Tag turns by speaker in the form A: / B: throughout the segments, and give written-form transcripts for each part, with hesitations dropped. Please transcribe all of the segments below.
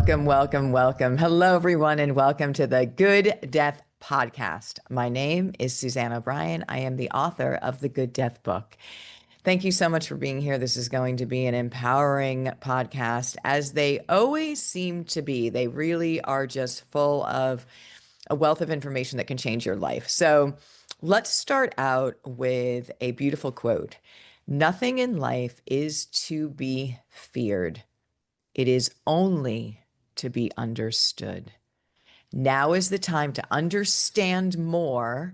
A: Welcome, welcome, welcome. Hello, everyone, and welcome to the Good Death Podcast. My name is Suzanne O'Brien. I am the author of the Good Death book. Thank you so much for being here. This is going to be an empowering podcast, as they always seem to be. They really are just full of a wealth of information that can change your life. So let's start out with a beautiful quote. Nothing in life is to be feared. It is only to be understood. Now is the time to understand more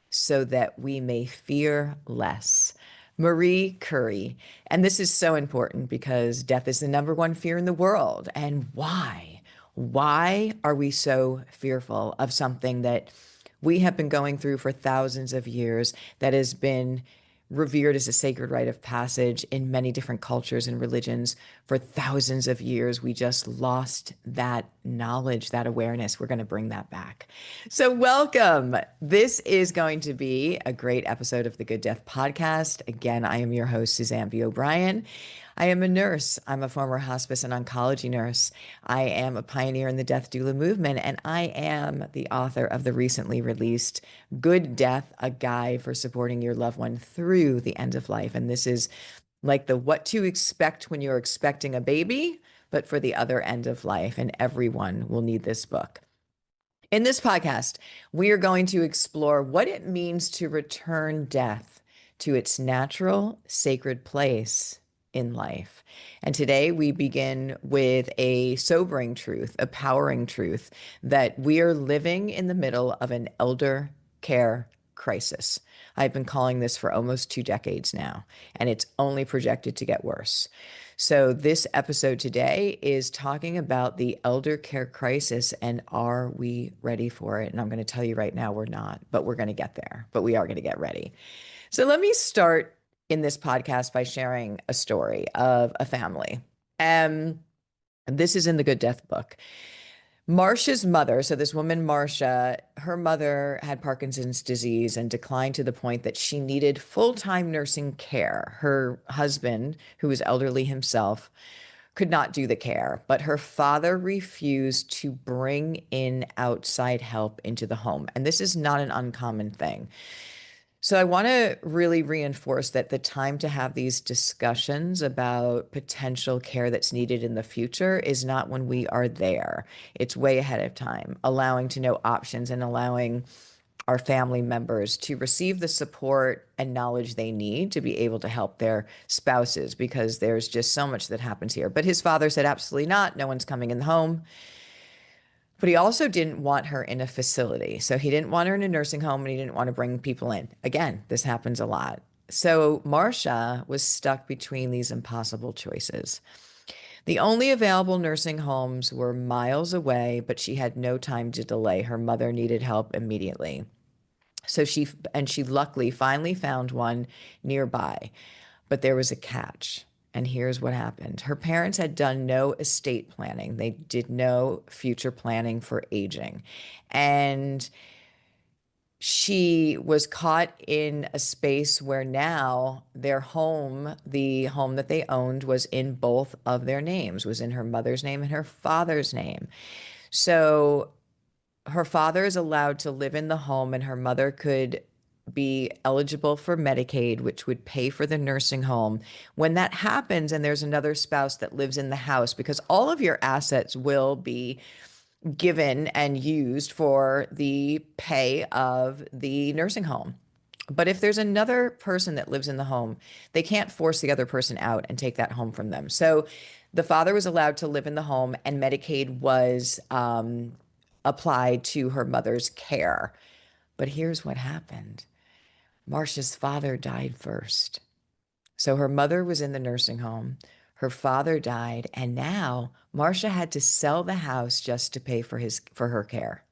A: so that we may fear less. Marie Curie. And this is so important because death is the number one fear in the world. And why? Why are we so fearful of something that we have been going through for thousands of years, that has been revered as a sacred rite of passage in many different cultures and religions for thousands of years? We just lost that knowledge, that awareness. We're going to bring that back. So welcome. This is going to be a great episode of the Good Death Podcast. Again, I am your host, Suzanne B. O'Brien. I am a nurse. I'm a former hospice and oncology nurse. I am a pioneer in the death doula movement, and I am the author of the recently released Good Death, a guide for supporting your loved one through the end of life. And this is like the what to expect when you're expecting a baby, but for the other end of life. And everyone will need this book. In this podcast, we are going to explore what it means to return death to its natural, sacred place in life. And today we begin with a sobering truth, a powering truth, that we are living in the middle of an elder care crisis. I've been calling this for almost 2 decades now, and it's only projected to get worse. So this episode today is talking about the elder care crisis, and are we ready for it? And I'm going to tell you right now, we're not, but we're going to get there, but we are going to get ready. So let me start in this podcast by sharing a story of a family. And this is in the Good Death book. Marcia's mother, so this woman, Marcia, her mother had Parkinson's disease and declined to the point that she needed full-time nursing care. Her husband, who was elderly himself, could not do the care, but her father refused to bring in outside help into the home. And this is not an uncommon thing. So I want to really reinforce that the time to have these discussions about potential care that's needed in the future is not when we are there. It's way ahead of time, allowing to know options and allowing our family members to receive the support and knowledge they need to be able to help their spouses, because there's just so much that happens here. But his father said, absolutely not. No one's coming in the home. But he also didn't want her in a facility. So he didn't want her in a nursing home, and he didn't want to bring people in. Again, this happens a lot. So Marcia was stuck between these impossible choices. The only available nursing homes were miles away, but she had no time to delay. Her mother needed help immediately. So she luckily finally found one nearby. But there was a catch. And here's what happened. Her parents had done no estate planning. They did no future planning for aging. And she was caught in a space where now their home, the home that they owned, was in both of their names, was in her mother's name and her father's name. So her father is allowed to live in the home, and her mother could be eligible for Medicaid, which would pay for the nursing home. When that happens and there's another spouse that lives in the house, because all of your assets will be given and used for the pay of the nursing home. But if there's another person that lives in the home, they can't force the other person out and take that home from them. So the father was allowed to live in the home, and Medicaid was applied to her mother's care. But here's what happened. Marcia's father died first. So her mother was in the nursing home. Her father died, and now Marcia had to sell the house just to pay for her care.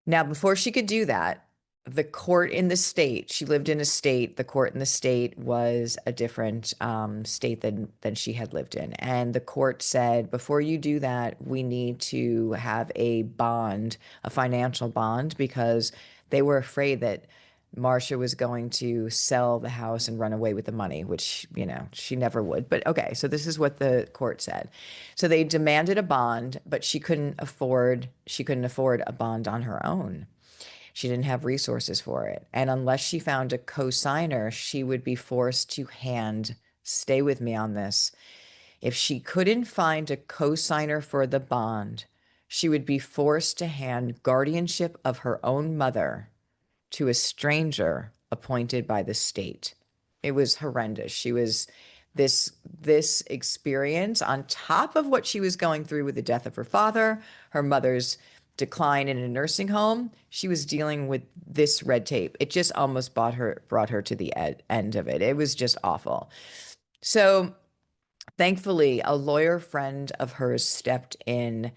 A: Now, before she could do that, the court in the state, she lived in a state, the court in the state was a different state than she had lived in. And the court said, before you do that, we need to have a bond, a financial bond, because they were afraid that Marcia was going to sell the house and run away with the money, which, she never would. But okay, so this is what the court said. So they demanded a bond, but she couldn't afford a bond on her own. She didn't have resources for it. And unless she found a co-signer, she would be forced to stay with me on this. If she couldn't find a co-signer for the bond, she would be forced to hand guardianship of her own mother to a stranger appointed by the state. It was horrendous. She was this experience on top of what she was going through with the death of her father, her mother's decline in a nursing home. She was dealing with this red tape. It just almost brought her to the end of it. It was just awful. So thankfully, a lawyer friend of hers stepped in.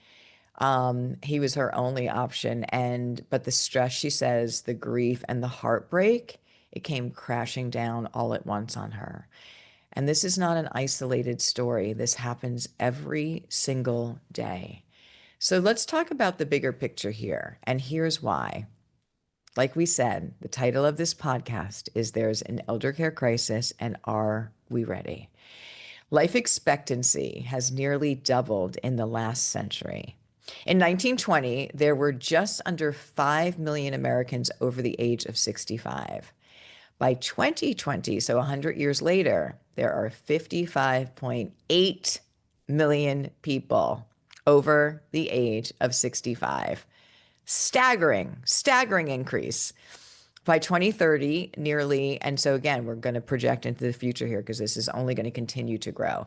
A: He was her only option. But the stress, she says, the grief and the heartbreak, it came crashing down all at once on her. And this is not an isolated story. This happens every single day. So let's talk about the bigger picture here. And here's why. Like we said, the title of this podcast is There's an Elder Care Crisis, and Are We Ready? Life expectancy has nearly doubled in the last century. In 1920, there were just under 5 million Americans over the age of 65. By 2020, so 100 years later, there are 55.8 million people over the age of 65. Staggering increase. By 2030, and so again, we're going to project into the future here because this is only going to continue to grow.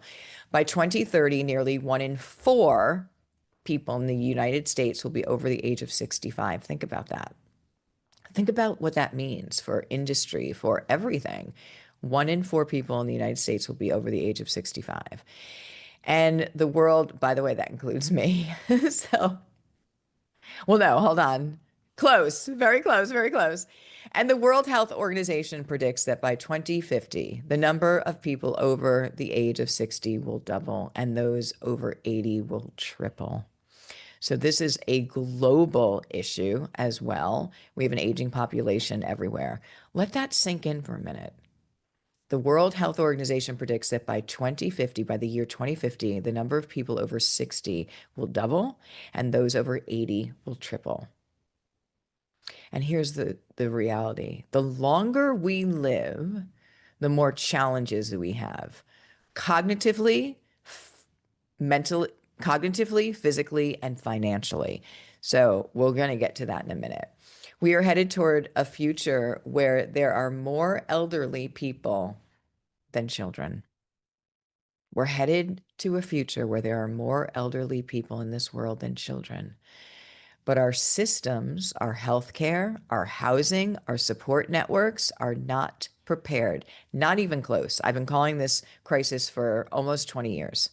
A: By 2030, nearly 1 in 4 people in the United States will be over the age of 65. Think about that. Think about what that means for industry, for everything. 1 in 4 people in the United States will be over the age of 65. And the world, by the way, that includes me. So, well, no, hold on. Close, very close, very close. And the World Health Organization predicts that by 2050, the number of people over the age of 60 will double, and those over 80 will triple. So this is a global issue as well. We have an aging population everywhere. Let that sink in for a minute. The World Health Organization predicts that by 2050, by the year 2050, the number of people over 60 will double and those over 80 will triple. And here's the reality. The longer we live, the more challenges we have. Cognitively, mentally, physically, and financially. So we're going to get to that in a minute. We are headed toward a future where there are more elderly people than children. We're headed to a future where there are more elderly people in this world than children. But our systems, our healthcare, our housing, our support networks are not prepared, not even close. I've been calling this crisis for almost 20 years.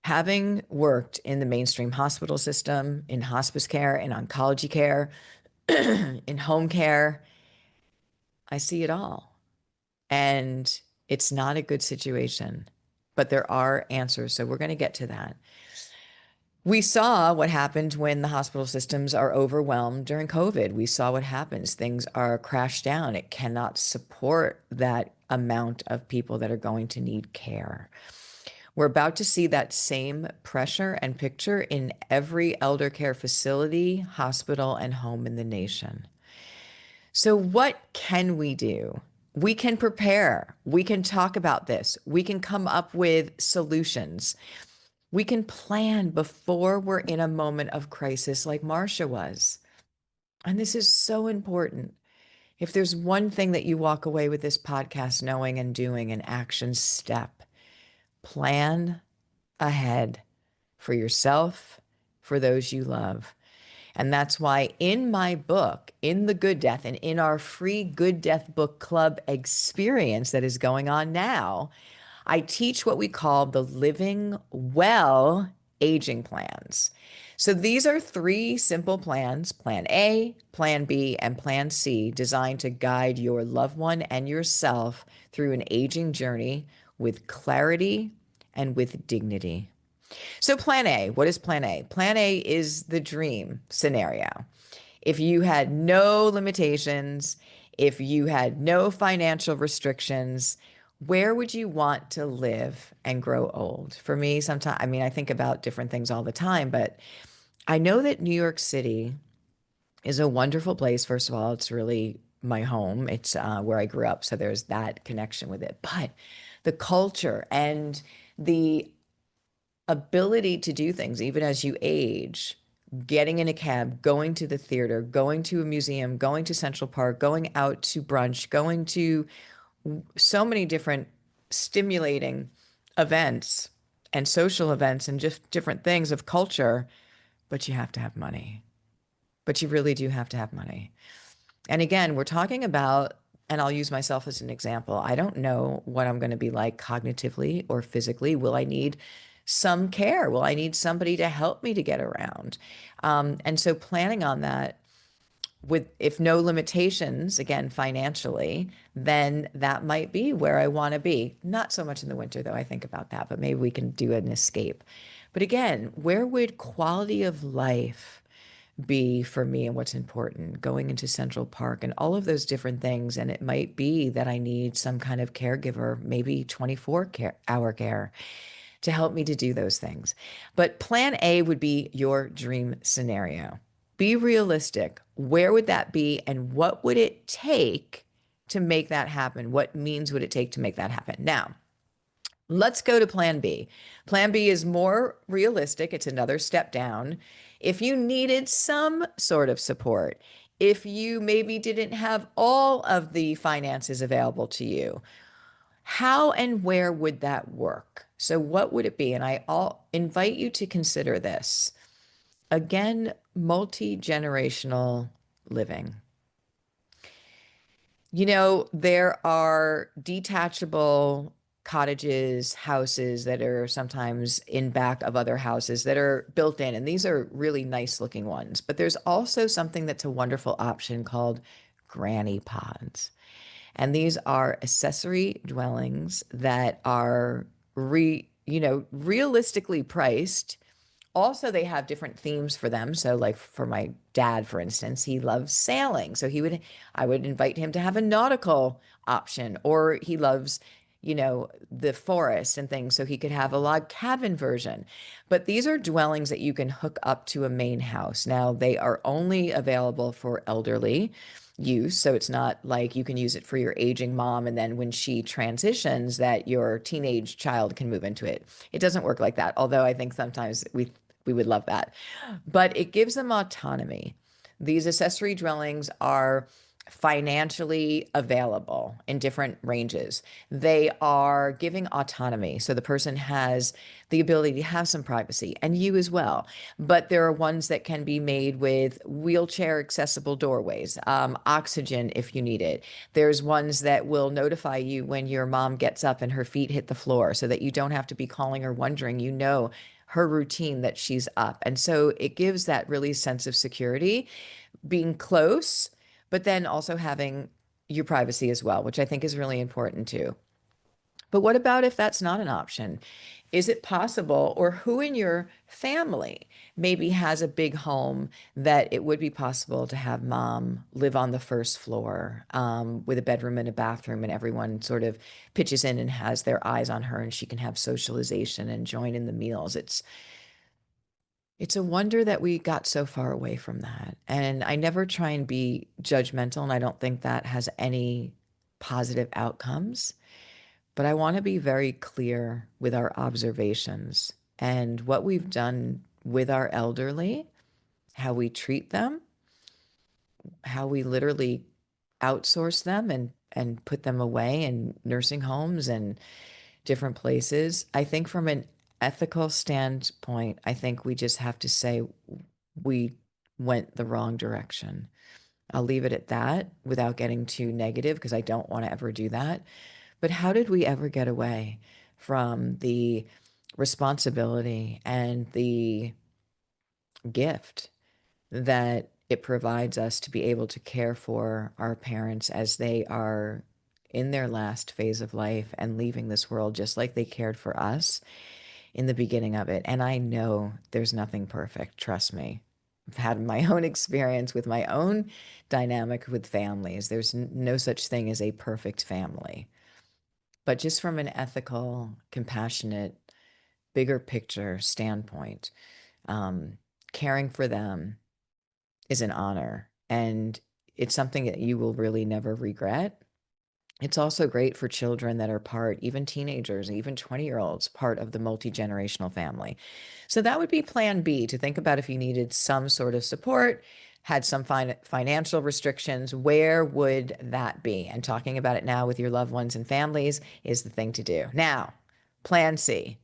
A: Having worked in the mainstream hospital system, in hospice care, in oncology care, in home care, I see it all. And it's not a good situation, but there are answers. So we're going to get to that. We saw what happened when the hospital systems are overwhelmed during COVID. We saw what happens. Things are crashed down. It cannot support that amount of people that are going to need care. We're about to see that same pressure and picture in every elder care facility, hospital, and home in the nation. So what can we do? We can prepare. We can talk about this. We can come up with solutions. We can plan before we're in a moment of crisis like Marcia was. And this is so important. If there's one thing that you walk away with this podcast knowing and doing, an action step, plan ahead for yourself, for those you love. And that's why in my book, In the Good Death, and in our free Good Death Book Club experience that is going on now, I teach what we call the Living Well aging plans. So these are 3 simple plans, Plan A, Plan B, and Plan C, designed to guide your loved one and yourself through an aging journey with clarity and with dignity. So Plan A, what is Plan A? Plan A is the dream scenario. If you had no limitations, if you had no financial restrictions, where would you want to live and grow old? For me, sometimes, I mean, I think about different things all the time, but I know that New York City is a wonderful place. First of all, it's really my home. It's where I grew up. So there's that connection with it. But the culture and the ability to do things, even as you age, getting in a cab, going to the theater, going to a museum, going to Central Park, going out to brunch, going to so many different stimulating events and social events and just different things of culture, but you have to have money. But you really do have to have money. And again, we're talking about, and I'll use myself as an example. I don't know what I'm going to be like cognitively or physically. Will I need some care? Will I need somebody to help me to get around? And so planning on that with, if no limitations, again, financially, then that might be where I want to be. Not so much in the winter, though, I think about that, but maybe we can do an escape. But again, where would quality of life be for me and what's important, going into Central Park and all of those different things? And it might be that I need some kind of caregiver, maybe 24-hour care to help me to do those things. But plan A would be your dream scenario. Be realistic. Where would that be? And what would it take to make that happen? What means would it take to make that happen? Now, let's go to plan B. Plan B is more realistic. It's another step down. If you needed some sort of support, if you maybe didn't have all of the finances available to you, how and where would that work? So, what would it be? And I'll invite you to consider this. Again, multi-generational living. You know, there are detachable cottages, houses that are sometimes in back of other houses that are built in, and these are really nice looking ones. But there's also something that's a wonderful option called granny pods. And these are accessory dwellings that are realistically priced. Also, they have different themes for them. So, like for my dad, for instance, he loves sailing. So I would invite him to have a nautical option, or he loves, the forest and things. So he could have a log cabin version. But these are dwellings that you can hook up to a main house. Now, they are only available for elderly use. So it's not like you can use it for your aging mom and then when she transitions that your teenage child can move into it. It doesn't work like that. Although I think sometimes we would love that. But it gives them autonomy. These accessory dwellings are financially available in different ranges. They are giving autonomy. So the person has the ability to have some privacy and you as well. But there are ones that can be made with wheelchair accessible doorways, oxygen if you need it. There's ones that will notify you when your mom gets up and her feet hit the floor so that you don't have to be calling or wondering, her routine that she's up. And so it gives that really sense of security, being close, but then also having your privacy as well, which I think is really important too. But what about if that's not an option? Is it possible, or who in your family maybe has a big home that it would be possible to have mom live on the first floor with a bedroom and a bathroom, and everyone sort of pitches in and has their eyes on her, and she can have socialization and join in the meals? It's a wonder that we got so far away from that. And I never try and be judgmental, and I don't think that has any positive outcomes. But I want to be very clear with our observations and what we've done with our elderly, how we treat them, how we literally outsource them and put them away in nursing homes and different places. I think from an ethical standpoint, I think we just have to say we went the wrong direction. I'll leave it at that without getting too negative because I don't want to ever do that. But how did we ever get away from the responsibility and the gift that it provides us to be able to care for our parents as they are in their last phase of life and leaving this world, just like they cared for us in the beginning of it? And I know there's nothing perfect, trust me. I've had my own experience with my own dynamic with families. There's no such thing as a perfect family. But just from an ethical, compassionate, bigger picture standpoint, um, caring for them is an honor. And it's something that you will really never regret. It's also great for children that are part, even teenagers, even 20-year-olds, part of the multi-generational family. So that would be plan B, to think about if you needed some sort of support, had some financial restrictions, where would that be? And talking about it now with your loved ones and families is the thing to do. Now, plan C.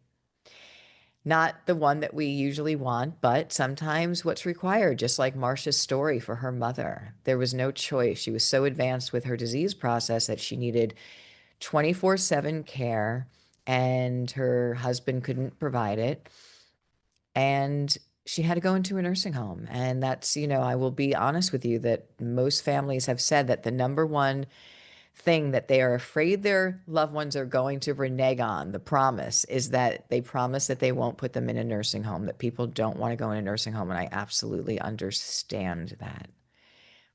A: Not the one that we usually want, but sometimes what's required, just like Marcia's story for her mother. There was no choice. She was so advanced with her disease process that she needed 24/7 care, and her husband couldn't provide it. And she had to go into a nursing home. And that's, I will be honest with you that most families have said that the number one thing that they are afraid their loved ones are going to renege on, the promise, is that they promise that they won't put them in a nursing home, that people don't want to go in a nursing home. And I absolutely understand that.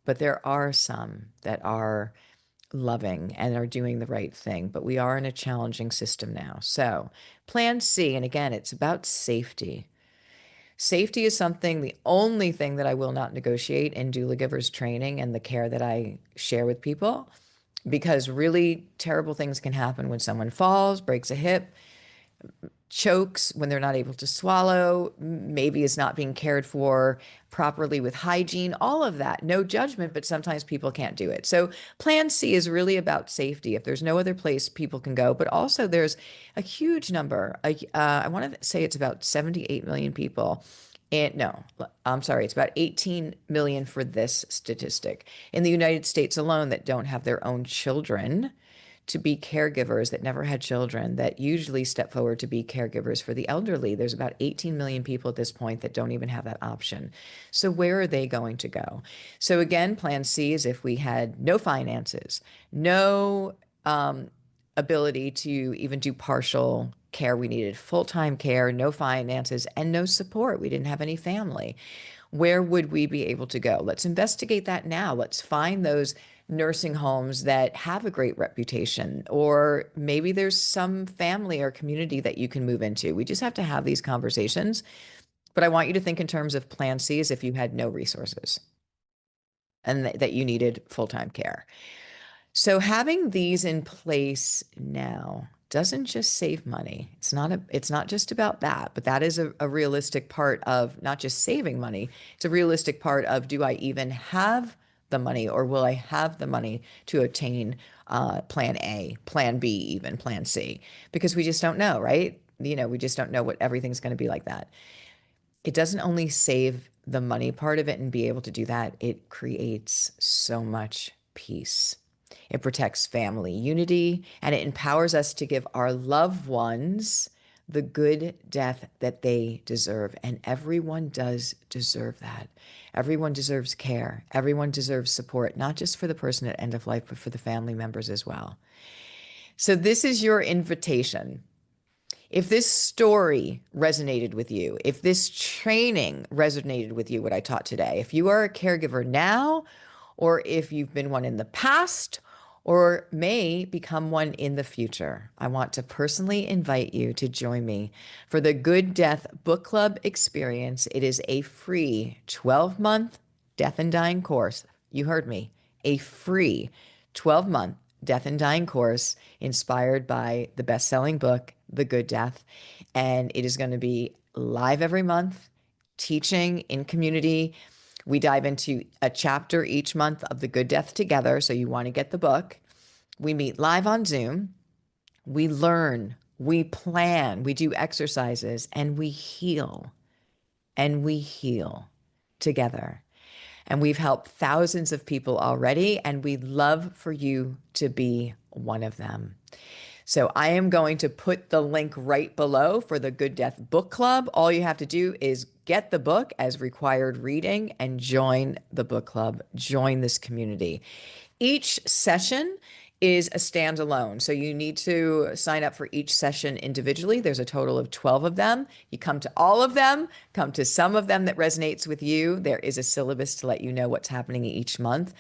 A: But there are some that are loving and are doing the right thing, but we are in a challenging system now. So plan C, and again, it's about safety. Safety is something, the only thing that I will not negotiate in doula givers training and the care that I share with people, because really terrible things can happen when someone falls, breaks a hip, chokes, when they're not able to swallow, maybe is not being cared for properly with hygiene, all of that. No judgment, but sometimes people can't do it. So plan C is really about safety. If there's no other place people can go, but also there's a huge number. I want to say it's about 78 million people. And no, I'm sorry, it's about 18 million for this statistic in the United States alone that don't have their own children to be caregivers, that never had children, that usually step forward to be caregivers for the elderly. There's about 18 million people at this point that don't even have that option. So where are they going to go? So again, plan C is if we had no finances, no ability to even do partial care. We needed full-time care, no finances, and no support. We didn't have any family. Where would we be able to go? Let's investigate that now. Let's find those nursing homes that have a great reputation, or maybe there's some family or community that you can move into. We just have to have these conversations. But I want you to think in terms of plan C as if you had no resources and that you needed full-time care. So having these in place now doesn't just save money. It's not just about that, but that is a realistic part of not just saving money. It's a realistic part of, do I even have the money, or will I have the money to obtain plan A, plan B, even plan C? Because we just don't know, right? We just don't know what everything's going to be like that. It doesn't only save the money part of it and be able to do that, it creates so much peace. It protects family unity, and it empowers us to give our loved ones the good death that they deserve. And everyone does deserve that. Everyone deserves care. Everyone deserves support, not just for the person at end of life, but for the family members as well. So this is your invitation. If this story resonated with you, if this training resonated with you, what I taught today, if you are a caregiver now, or if you've been one in the past, or may become one in the future, I want to personally invite you to join me for the Good Death Book Club experience. It is a free 12-month death and dying course. You heard me, a free 12-month death and dying course inspired by the best-selling book, The Good Death. And it is going to be live every month, teaching in community. We dive into a chapter each month of The Good Death together, so you want to get the book. We meet live on Zoom. We learn, we plan, we do exercises, and we heal. And we heal together. And we've helped thousands of people already, and we'd love for you to be one of them. So I am going to put the link right below for the Good Death Book Club. All you have to do is get the book as required reading and join the book club, join this community. Each session is a standalone. So you need to sign up for each session individually. There's a total of 12 of them. You come to all of them, come to some of them that resonates with you. There is a syllabus to let you know what's happening each month.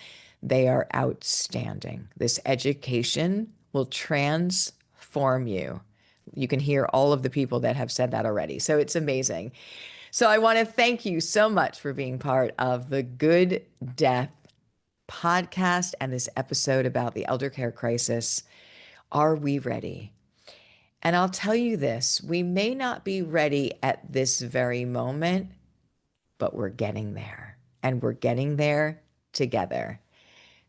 A: They are outstanding. This education will transform you. You can hear all of the people that have said that already. So it's amazing. So I want to thank you so much for being part of the Good Death podcast and this episode about the elder care crisis. Are we ready? And I'll tell you this, we may not be ready at this very moment, but we're getting there, and we're getting there together.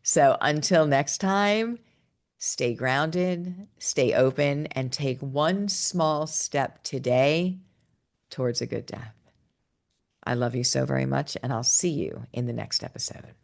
A: So until next time, stay grounded, stay open, and take one small step today towards a good death. I love you so very much, and I'll see you in the next episode.